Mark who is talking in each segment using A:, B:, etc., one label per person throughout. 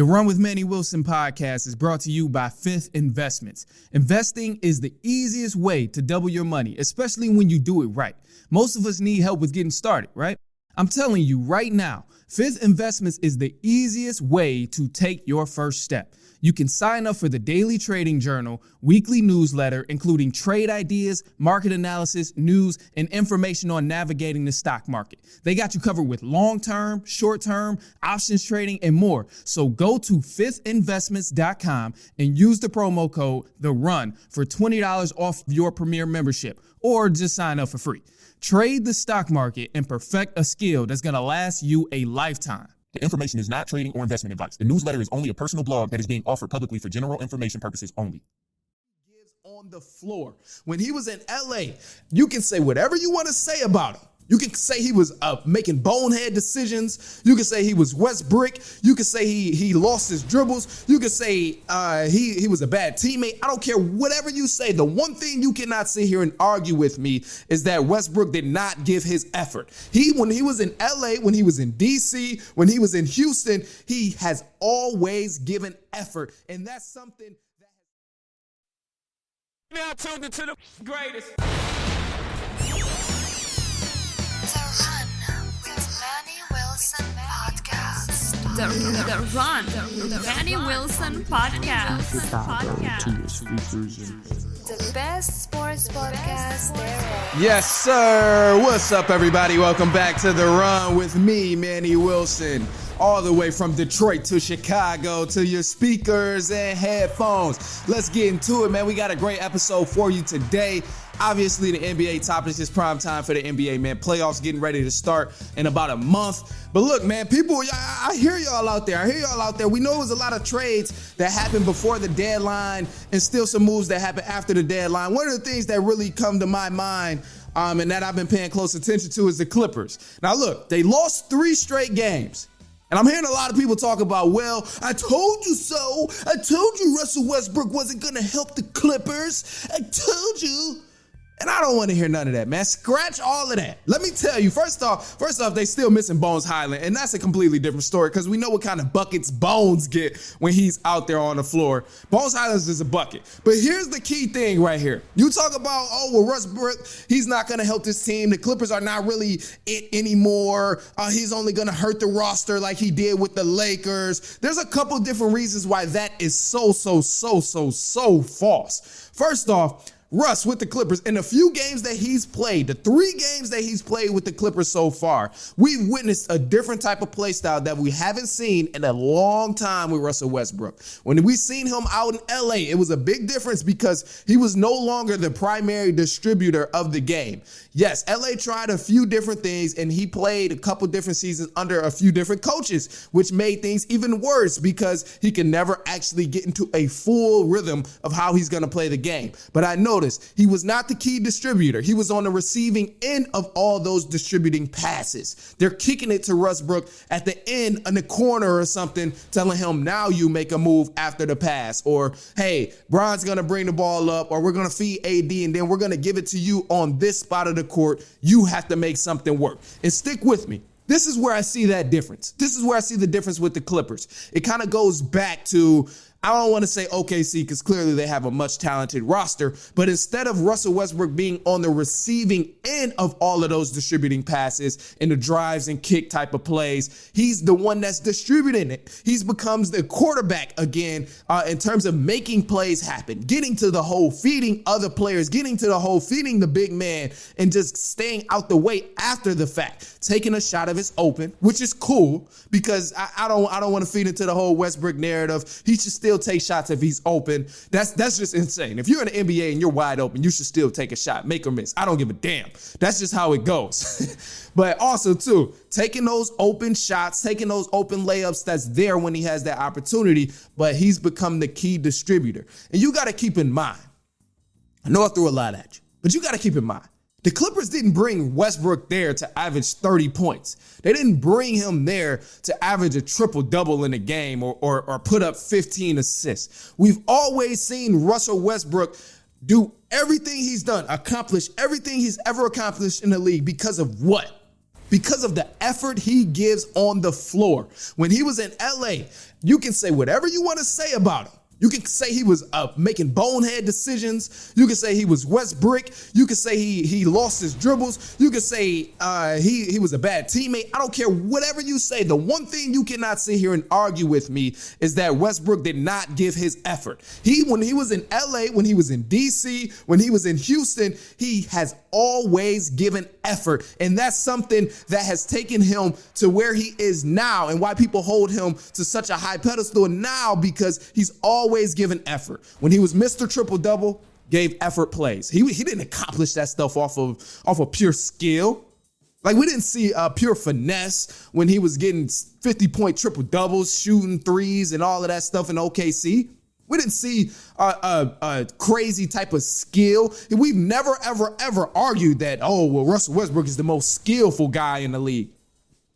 A: The Run with Manny Wilson podcast is brought to you by Fifth Investments. Investing is the easiest way to double your money, especially when you do it right. Most of us need help with getting started, right? I'm telling you right now, Fifth Investments is the easiest way to take your first step. You can sign up for the daily trading journal, weekly newsletter, including trade ideas, market analysis, news, and information on navigating the stock market. They got you covered with long-term, short-term, options trading, and more. So go to fiftinvestments.com and use the promo code THERUN for $20 off your premier membership, or just sign up for free. Trade the stock market and perfect a skill that's going to last you a lifetime.
B: The information is not trading or investment advice. The newsletter is only a personal blog that is being offered publicly for general information purposes only.
A: Gives on the floor. When he was in LA, you can say whatever you want to say about him. You can say he was making bonehead decisions. You can say he was Westbrook. You can say he lost his dribbles. You can say he was a bad teammate. I don't care whatever you say. The one thing you cannot sit here and argue with me is that Westbrook did not give his effort. When he was in LA, when he was in DC, when he was in Houston, he has always given effort. And that's something that now tuned into the greatest.
C: The Run, the Manny Wilson podcast.
D: The best sports podcast there.
A: Yes, sir. What's up, everybody? Welcome back to The Run with me, Manny Wilson. All the way from Detroit to Chicago to your speakers and headphones. Let's get into it, man. We got a great episode for you today. Obviously, the NBA topics is prime time for the NBA, man. Playoffs getting ready to start in about a month. But look, man, people, I hear y'all out there. We know it was a lot of trades that happened before the deadline and still some moves that happened after the deadline. One of the things that really come to my mind and that I've been paying close attention to is the Clippers. Now, look, they lost 3 straight games. And I'm hearing a lot of people talk about, well, I told you so. I told you Russell Westbrook wasn't going to help the Clippers. I told you. And I don't want to hear none of that, man. Scratch all of that. Let me tell you, first off, they still missing Bones Highland. And that's a completely different story because we know what kind of buckets Bones get when he's out there on the floor. Bones Highland is a bucket. But here's the key thing right here. You talk about, Westbrook, he's not going to help this team. The Clippers are not really it anymore. He's only going to hurt the roster like he did with the Lakers. There's a couple different reasons why that is so false. First off, Russ with the Clippers, in the few games that he's played, the 3 games that he's played with the Clippers so far, we've witnessed a different type of play style that we haven't seen in a long time with Russell Westbrook. When we seen him out in LA, it was a big difference because he was no longer the primary distributor of the game. Yes, LA tried a few different things and he played a couple different seasons under a few different coaches, which made things even worse because he could never actually get into a full rhythm of how he's going to play the game. But I noticed he was not the key distributor. He was on the receiving end of all those distributing passes. They're kicking it to Westbrook at the end in the corner or something, telling him, now you make a move after the pass. Or, hey, Bron's going to bring the ball up, or we're going to feed AD, and then we're going to give it to you on this spot of the court. You have to make something work. And stick with me. This is where I see that difference. This is where I see the difference with the Clippers. It kind of goes back to, I don't want to say OKC because clearly they have a much talented roster, but instead of Russell Westbrook being on the receiving end of all of those distributing passes and the drives and kick type of plays, he's the one that's distributing it. He becomes the quarterback again in terms of making plays happen, getting to the hole, feeding other players, getting to the hole, feeding the big man, and just staying out the way after the fact, taking a shot if it's open, which is cool because I don't want to feed into the whole Westbrook narrative. He should still take shots if he's open. That's just insane. If you're in the NBA and you're wide open, you should still take a shot, make or miss. I don't give a damn. That's just how it goes. But also too, taking those open shots, taking those open layups that's there when he has that opportunity, but he's become the key distributor. And you got to keep in mind, I know I threw a lot at you, but you got to keep in mind, the Clippers didn't bring Westbrook there to average 30 points. They didn't bring him there to average a triple-double in a game or put up 15 assists. We've always seen Russell Westbrook do everything he's done, accomplish everything he's ever accomplished in the league because of what? because of the effort he gives on the floor. When he was in LA, you can say whatever you want to say about him. You can say he was making bonehead decisions. You can say he was Westbrook. You can say he lost his dribbles. You can say he was a bad teammate. I don't care whatever you say. The one thing you cannot sit here and argue with me is that Westbrook did not give his effort. When he was in LA, when he was in DC, when he was in Houston, he has always given effort. And that's something that has taken him to where he is now and why people hold him to such a high pedestal now, because he's always given effort. When he was Mr. Triple-Double, gave effort plays. He didn't accomplish that stuff off of pure skill. Like, we didn't see pure finesse when he was getting 50-point triple-doubles, shooting threes and all of that stuff in OKC. We didn't see a crazy type of skill. We've never, ever argued that, Russell Westbrook is the most skillful guy in the league.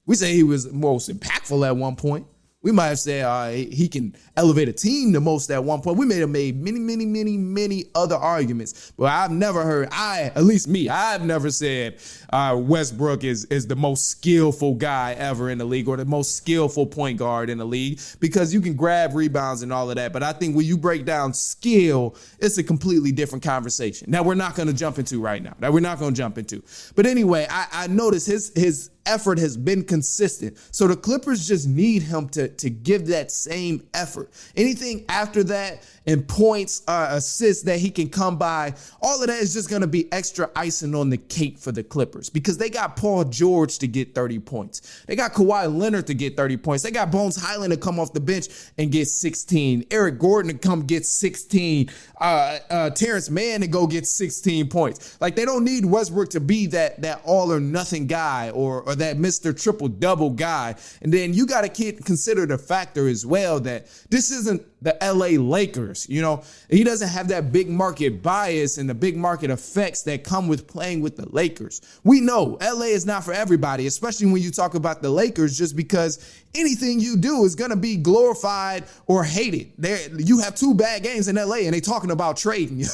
A: We say he was most impactful at one point. We might have said he can elevate a team the most at one point. We may have made many other arguments, but I've never heard, I've never said Westbrook is the most skillful guy ever in the league or the most skillful point guard in the league, because you can grab rebounds and all of that. But I think when you break down skill, it's a completely different conversation that we're not going to jump into right now, But anyway, I noticed his effort has been consistent. So the Clippers just need him to give that same effort. Anything after that and points, assists that he can come by, all of that is just going to be extra icing on the cake for the Clippers, because they got Paul George to get 30 points. They got Kawhi Leonard to get 30 points. They got Bones Highland to come off the bench and get 16. Eric Gordon to come get 16. Terrence Mann to go get 16 points. Like, they don't need Westbrook to be that all or nothing guy or that Mr. Triple-Double guy. And then you got to consider the factor as well that this isn't the LA Lakers. You know, he doesn't have that big market bias and the big market effects that come with playing with the Lakers. We know LA is not for everybody, especially when you talk about the Lakers, just because anything you do is going to be glorified or hated. You have 2 bad games in LA and they talking about trading you.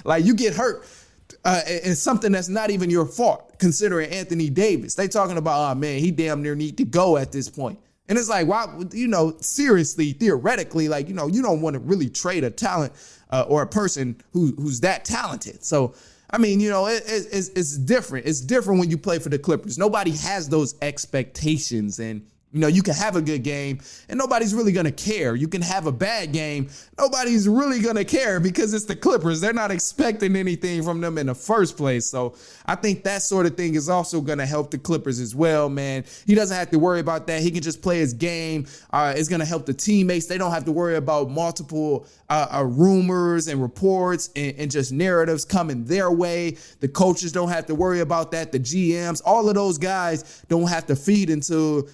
A: Like, you get hurt. And something that's not even your fault, considering Anthony Davis. They talking about, he damn near need to go at this point. And it's like, why, seriously, theoretically, like, you don't want to really trade a talent or a person who's that talented. So, I mean, it's different. It's different when you play for the Clippers. Nobody has those expectations, and you can have a good game and nobody's really going to care. You can have a bad game. Nobody's really going to care because it's the Clippers. They're not expecting anything from them in the first place. So I think that sort of thing is also going to help the Clippers as well, man. He doesn't have to worry about that. He can just play his game. It's going to help the teammates. They don't have to worry about multiple rumors and reports and just narratives coming their way. The coaches don't have to worry about that. The GMs, all of those guys don't have to feed into,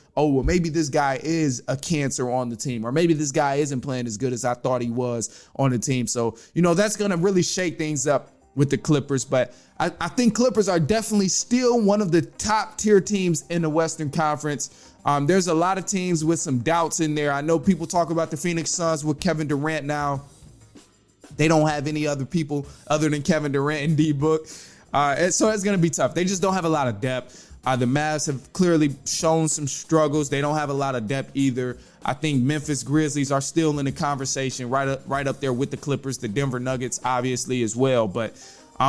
A: maybe this guy is a cancer on the team, or maybe this guy isn't playing as good as I thought he was on the team. So, that's going to really shake things up with the Clippers. But I think Clippers are definitely still one of the top tier teams in the Western Conference. There's a lot of teams with some doubts in there. I know people talk about the Phoenix Suns with Kevin Durant now. They don't have any other people other than Kevin Durant and D-Book. So it's going to be tough. They just don't have a lot of depth. The Mavs have clearly shown some struggles. They don't have a lot of depth either. I think Memphis Grizzlies are still in the conversation, right up there with the Clippers, the Denver Nuggets, obviously, as well. But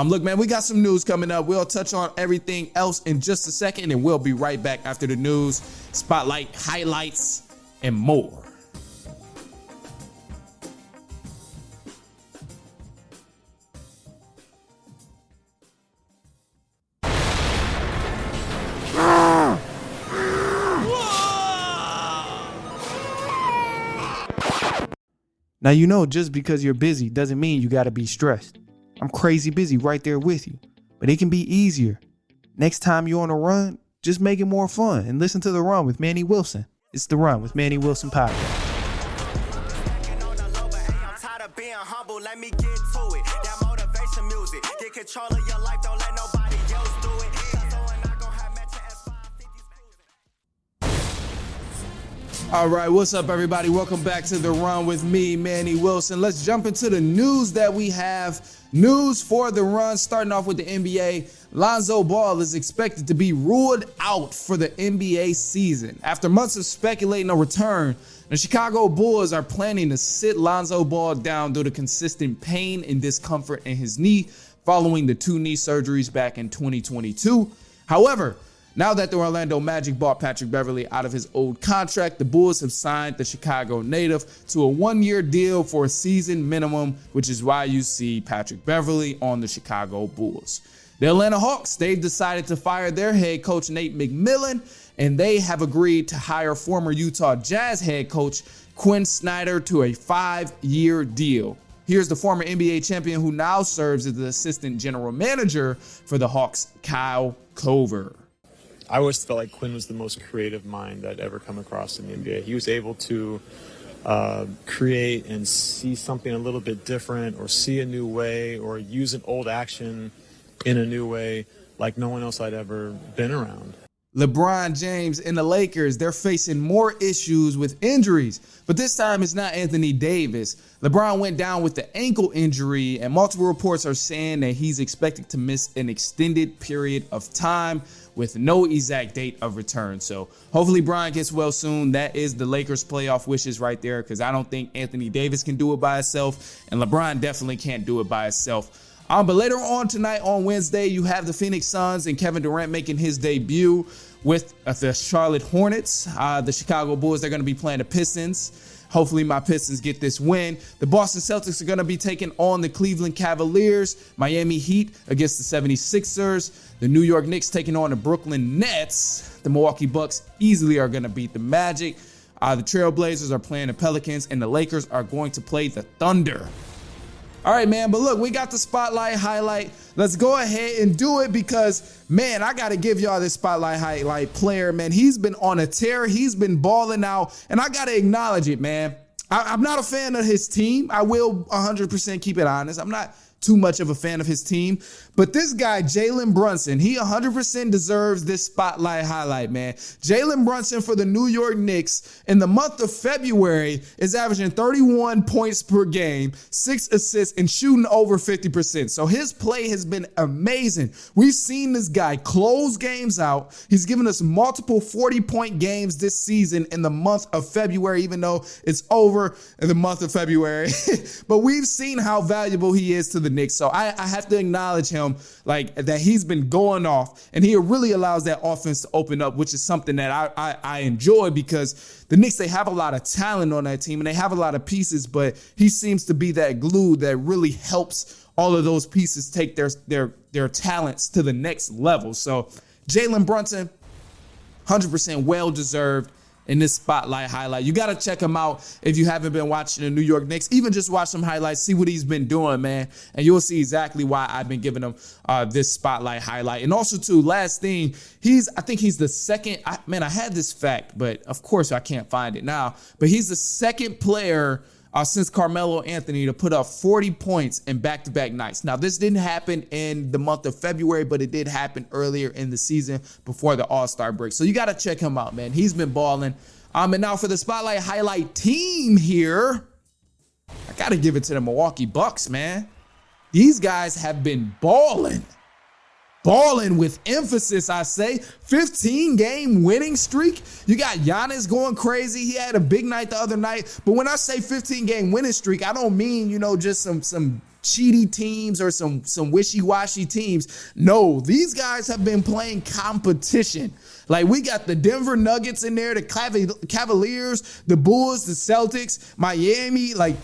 A: look, man, we got some news coming up. We'll touch on everything else in just a second, and we'll be right back after the news, spotlight, highlights, and more. Now, just because you're busy doesn't mean you got to be stressed. I'm crazy busy right there with you, but it can be easier. Next time you're on a run, just make it more fun and listen to The Run with Manny Wilson. It's The Run with Manny Wilson podcast.
E: I'm tired of being humble, let me get to it. That motivation music, get control of your life, don't let nobody else do it.
A: All right, what's up, everybody? Welcome back to The Run with me, Manny Wilson. Let's jump into the news that we have. News for the run, starting off with the NBA. Lonzo Ball is expected to be ruled out for the NBA season. After months of speculating a return, the Chicago Bulls are planning to sit Lonzo Ball down due to consistent pain and discomfort in his knee following the 2 knee surgeries back in 2022. However, now that the Orlando Magic bought Patrick Beverley out of his old contract, the Bulls have signed the Chicago native to a 1-year deal for a season minimum, which is why you see Patrick Beverley on the Chicago Bulls. The Atlanta Hawks, they've decided to fire their head coach, Nate McMillan, and they have agreed to hire former Utah Jazz head coach Quinn Snyder to a 5-year deal. Here's the former NBA champion who now serves as the assistant general manager for the Hawks, Kyle Cover.
F: I always felt like Quinn was the most creative mind I'd ever come across in the NBA. He was able to create and see something a little bit different, or see a new way, or use an old action in a new way like no one else I'd ever been around.
A: LeBron James and the Lakers, they're facing more issues with injuries, but this time it's not Anthony Davis. LeBron went down with the ankle injury, and multiple reports are saying that he's expected to miss an extended period of time with no exact date of return. So hopefully Bron gets well soon. That is the Lakers' playoff wishes right there, because I don't think Anthony Davis can do it by himself, and LeBron definitely can't do it by himself. But later on tonight, on Wednesday, you have the Phoenix Suns and Kevin Durant making his debut with the Charlotte Hornets. The Chicago Bulls, they're going to be playing the Pistons. Hopefully my Pistons get this win. The Boston Celtics are going to be taking on the Cleveland Cavaliers. Miami Heat against the 76ers. The New York Knicks taking on the Brooklyn Nets. The Milwaukee Bucks easily are going to beat the Magic. The Trailblazers are playing the Pelicans, and the Lakers are going to play the Thunder. All right, man, but look, we got the spotlight highlight. Let's go ahead and do it because, man, I got to give y'all this spotlight highlight player, man. He's been on a tear. He's been balling out, and I got to acknowledge it, man. I'm not a fan of his team. I will 100% keep it honest. I'm not too much of a fan of his team. But this guy, Jalen Brunson, he 100% deserves this spotlight highlight, man. Jalen Brunson for the New York Knicks in the month of February is averaging 31 points per game, 6 assists, and shooting over 50%. So his play has been amazing. We've seen this guy close games out. He's given us multiple 40-point games this season in the month of February, even though it's over in the month of February. But we've seen how valuable he is to the Knicks. So I have to acknowledge him, like, that he's been going off, and he really allows that offense to open up, which is something that I enjoy, because the Knicks, they have a lot of talent on that team and they have a lot of pieces, but he seems to be that glue that really helps all of those pieces take their talents to the next level. So Jalen Brunson, 100% well-deserved in this spotlight highlight. You got to check him out if you haven't been watching the New York Knicks. Even just watch some highlights, see what he's been doing, man, and you'll see exactly why I've been giving him this spotlight highlight. And also, too, last thing, I think he's the second, I had this fact, but of course I can't find it now, but he's the second player since Carmelo Anthony to put up 40 points in back-to-back nights. Now, this didn't happen in the month of February, but it did happen earlier in the season before the All-Star break. So you got to check him out, man. He's been balling. And now for the spotlight highlight team here, I got to give it to the Milwaukee Bucks, man. These guys have been balling. Balling with emphasis, I say. 15-game winning streak. You got Giannis going crazy. He had a big night the other night. But when I say 15-game winning streak, I don't mean, just some cheaty teams or some wishy-washy teams. No, these guys have been playing competition. Like, we got the Denver Nuggets in there, the Cavaliers, the Bulls, the Celtics, Miami, like,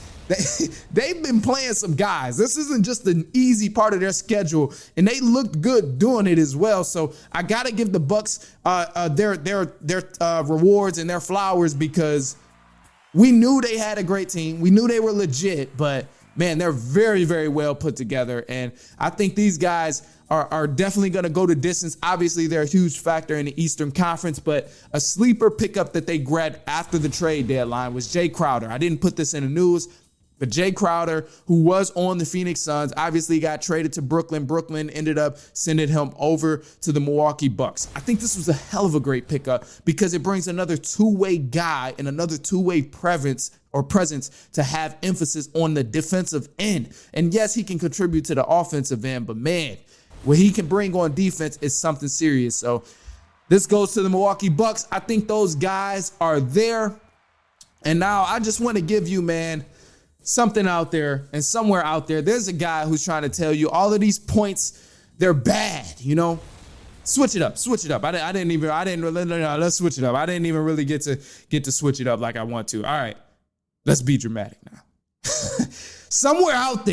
A: they've been playing some guys. This isn't just an easy part of their schedule, and they looked good doing it as well. So I got to give the Bucks their rewards and their flowers, because we knew they had a great team. We knew they were legit, but man, they're very, very well put together. And I think these guys are definitely going to go the distance. Obviously, they're a huge factor in the Eastern Conference, but a sleeper pickup that they grabbed after the trade deadline was Jay Crowder. I didn't put this in the news, But Jay Crowder, who was on the Phoenix Suns, obviously got traded to Brooklyn. Brooklyn ended up sending him over to the Milwaukee Bucks. I think this was a hell of a great pickup because it brings another two-way guy and another two-way presence to have emphasis on the defensive end. And yes, he can contribute to the offensive end, but man, what he can bring on defense is something serious. So this goes to the Milwaukee Bucks. I think those guys are there. And now I just want to give you, man, something out there, and somewhere out there, there's a guy who's trying to tell you all of these points, they're bad, you know? Switch it up. Let's switch it up. I didn't even really get to switch it up like I want to. All right, let's be dramatic now. Somewhere out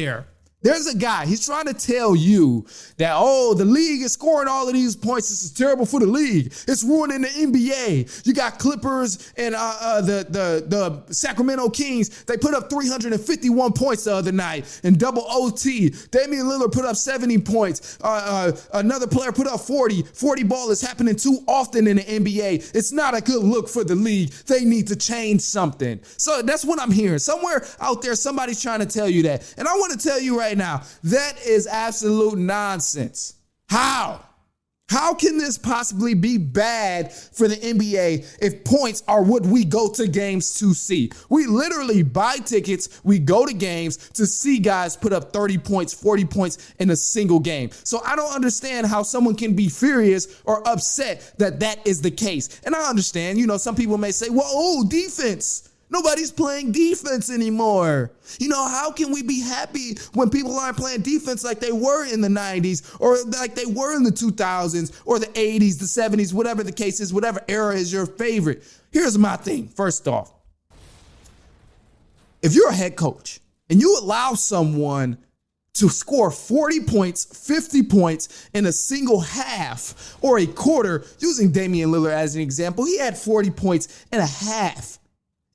A: there's a guy, he's trying to tell you that, oh, the league is scoring all of these points. This is terrible for the league. It's ruining the NBA. You got Clippers and the Sacramento Kings. They put up 351 points the other night in double OT. Damian Lillard put up 70 points. Another player put up 40. 40 ball is happening too often in the NBA. It's not a good look for the league. They need to change something. So that's what I'm hearing. Somewhere out there, somebody's trying to tell you that. And I want to tell you right now, that is absolute nonsense. How can this possibly be bad for the NBA if points are what we go to games to see? We literally buy tickets, we go to games to see guys put up 30 points, 40 points in a single game. So I don't understand how someone can be furious or upset that is the case. And I understand, some people may say, well, defense. Nobody's playing defense anymore. How can we be happy when people aren't playing defense like they were in the 90s or like they were in the 2000s or the 80s, the 70s, whatever the case is, whatever era is your favorite? Here's my thing. First off, if you're a head coach and you allow someone to score 40 points, 50 points in a single half or a quarter, using Damian Lillard as an example, he had 40 points in a half.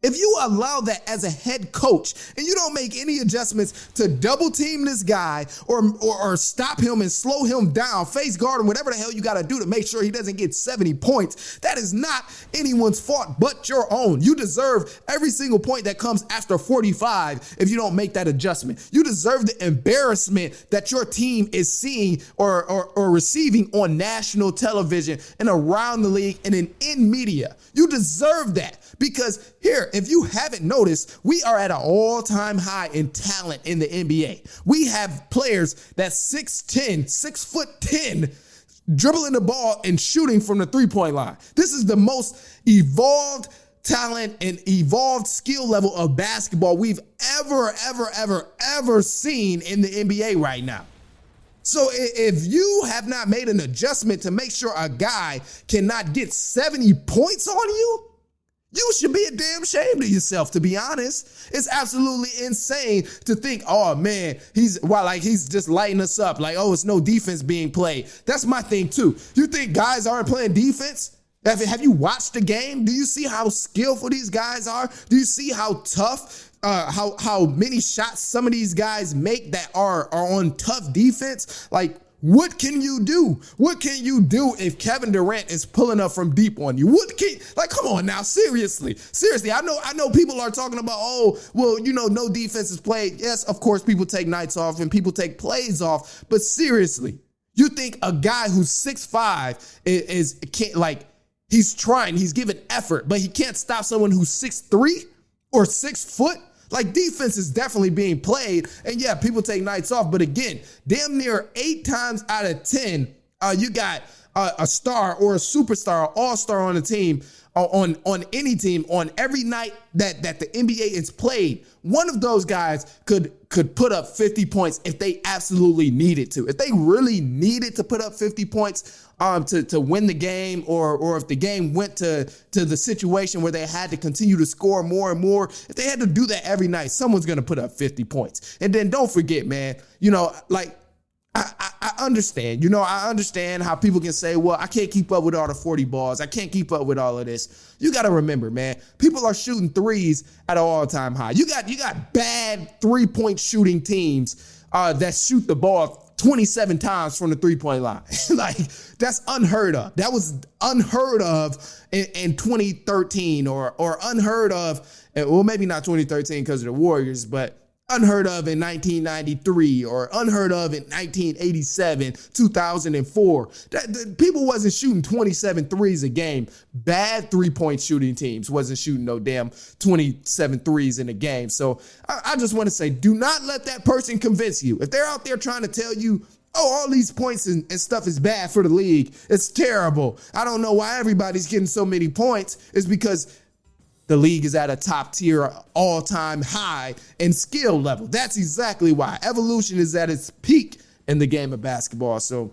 A: If you allow that as a head coach and you don't make any adjustments to double team this guy or stop him and slow him down, face guard him, whatever the hell you got to do to make sure he doesn't get 70 points, that is not anyone's fault but your own. You deserve every single point that comes after 45 if you don't make that adjustment. You deserve the embarrassment that your team is seeing or receiving on national television and around the league and in media. You deserve that. Because here, if you haven't noticed, we are at an all-time high in talent in the NBA. We have players that's 6'10", dribbling the ball and shooting from the three-point line. This is the most evolved talent and evolved skill level of basketball we've ever seen in the NBA right now. So if you have not made an adjustment to make sure a guy cannot get 70 points on you, you should be a damn shame to yourself, to be honest. It's absolutely insane to think, oh man, he's just lighting us up. Like, oh, it's no defense being played. That's my thing too. You think guys aren't playing defense? Have you watched the game? Do you see how skillful these guys are? Do you see how tough, how many shots some of these guys make that are on tough defense? Like, what can you do? What can you do if Kevin Durant is pulling up from deep on you? Come on now, seriously. I know people are talking about, no defense is played. Yes, of course, people take nights off and people take plays off. But seriously, you think a guy who's 6'5" he's trying, he's giving effort, but he can't stop someone who's 6'3" or 6 foot? Like, defense is definitely being played. And yeah, people take nights off. But again, damn near 8 times out of 10, you got a star or a superstar, all-star on the team, on any team, on every night that the NBA is played. One of those guys could put up 50 points if they absolutely needed to. If they really needed to put up 50 points to win the game, or if the game went to the situation where they had to continue to score more and more, if they had to do that every night, someone's going to put up 50 points. And then don't forget, man, I understand. I understand how people can say, well, I can't keep up with all the 40 balls. I can't keep up with all of this. You got to remember, man, people are shooting threes at an all-time high. You got bad three-point shooting teams that shoot the ball 27 times from the three-point line. Like, that's unheard of. That was unheard of in 2013 or unheard of. Well, maybe not 2013 because of the Warriors, but unheard of in 1993 or unheard of in 1987, 2004. People wasn't shooting 27 threes a game. Bad three-point shooting teams wasn't shooting no damn 27 threes in a game. So I just want to say, do not let that person convince you. If they're out there trying to tell you, oh, all these points and stuff is bad for the league, it's terrible, I don't know why everybody's getting so many points, it's because the league is at a top tier, all-time high in skill level. That's exactly why. Evolution is at its peak in the game of basketball. So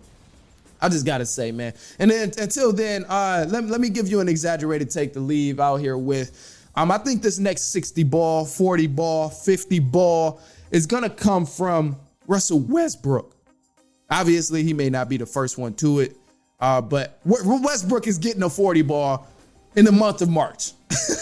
A: I just got to say, man. And then until then, let me give you an exaggerated take to leave out here with. I think this next 60 ball, 40 ball, 50 ball is going to come from Russell Westbrook. Obviously, he may not be the first one to it, but Westbrook is getting a 40 ball in the month of March.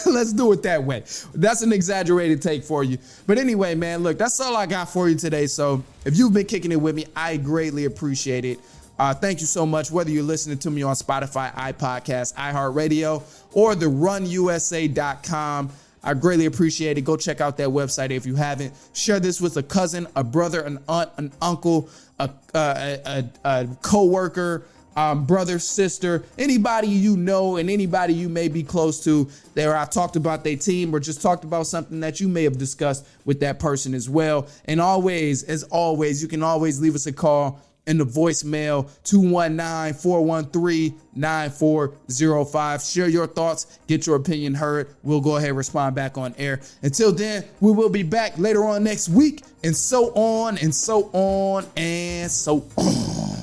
A: Let's do it that way. That's an exaggerated take for you. But anyway, man, look, that's all I got for you today. So if you've been kicking it with me, I greatly appreciate it. Thank you so much, whether you're listening to me on Spotify, iPodcast, iHeartRadio, or the runusa.com. I greatly appreciate it. Go check out that website if you haven't. Share this with a cousin, a brother, an aunt, an uncle, a co-worker, brother, sister, anybody you know and anybody you may be close to there. I talked about their team or just talked about something that you may have discussed with that person as well. And always, as always, you can always leave us a call in the voicemail 219-413-9405. Share your thoughts, get your opinion heard. We'll go ahead and respond back on air. Until then, we will be back later on next week, and so on and so on and so on.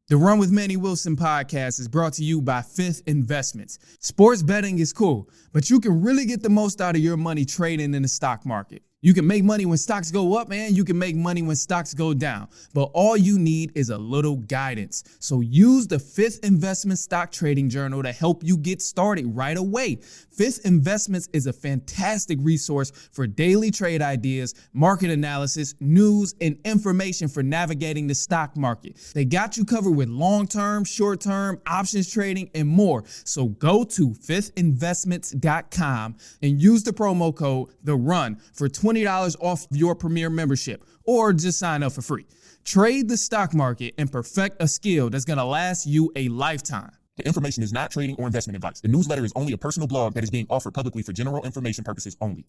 A: The Run with Manny Wilson podcast is brought to you by Fifth Investments. Sports betting is cool, but you can really get the most out of your money trading in the stock market. You can make money when stocks go up, and you can make money when stocks go down. But all you need is a little guidance. So use the Fifth Investment Stock Trading Journal to help you get started right away. Fifth Investments is a fantastic resource for daily trade ideas, market analysis, news, and information for navigating the stock market. They got you covered with long-term, short-term, options trading, and more. So go to fiftinvestments.com and use the promo code THERUN for $20 off your premier membership, or just sign up for free. Trade the stock market and perfect a skill that's going to last you a lifetime.
B: The information is not trading or investment advice. The newsletter is only a personal blog that is being offered publicly for general information purposes only.